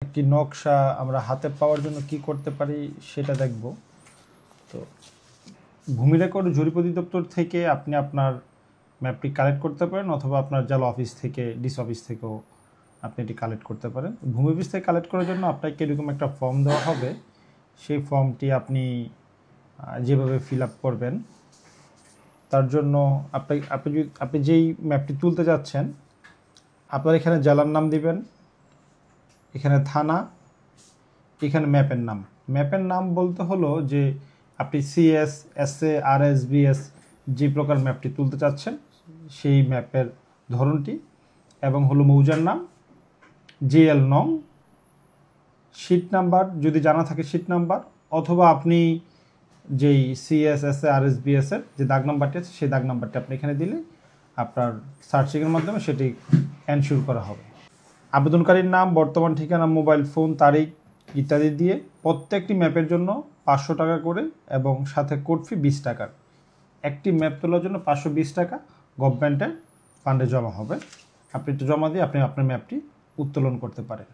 একটি নকশা আমরা হাতে পাওয়ার জন্য কি করতে পারি সেটা দেখব। তো ভূমি রেকর্ড ও জরিপ অধিদপ্তর থেকে আপনি আপনার ম্যাপটি কালেক্ট করতে পারেন, অথবা আপনার জেলা অফিস থেকে, ডিস অফিস থেকেও আপনি এটি কালেক্ট করতে পারেন। ভূমি অফিস থেকে কালেক্ট করার জন্য আপনাকে এরকম একটা ফর্ম দেওয়া হবে। সেই ফর্মটি আপনি যেভাবে ফিল আপ করবেন, তার জন্য আপনি যেই ম্যাপটি তুলতে যাচ্ছেন, আপনার এখানে জেলার নাম দিবেন, এখানে থানা, এখানে ম্যাপের নাম বলতে হলো যে আপনি সিএস, এসএ, আরএস, বিএস যে প্রকার ম্যাপটি তুলতে চাচ্ছেন সেই ম্যাপের ধরনটি, এবং হলো মৌজার নাম, জিএল নং, শিট নাম্বার যদি জানা থাকে শিট নাম্বার, অথবা আপনি যেই সিএস, এসএ, আরএস, বিএস এর যে দাগ নাম্বারটি আছে সেই দাগ নাম্বারটি আপনি এখানে দিলে আপনার সার্চিংয়ের মাধ্যমে সেটি এনশিওর করা হবে। আবেদনকারীর নাম, বর্তমান ঠিকানা, মোবাইল ফোন, তারিখ ইত্যাদি দিয়ে প্রত্যেকটি ম্যাপের জন্য 500 টাকা করে, এবং সাথে কোড ফি 20 টাকার। একটি ম্যাপ তোলার জন্য 520 টাকা গভর্নমেন্টের ফান্ডে জমা হবে। আপনি একটু জমা দিয়ে আপনি আপনার ম্যাপটি উত্তোলন করতে পারেন।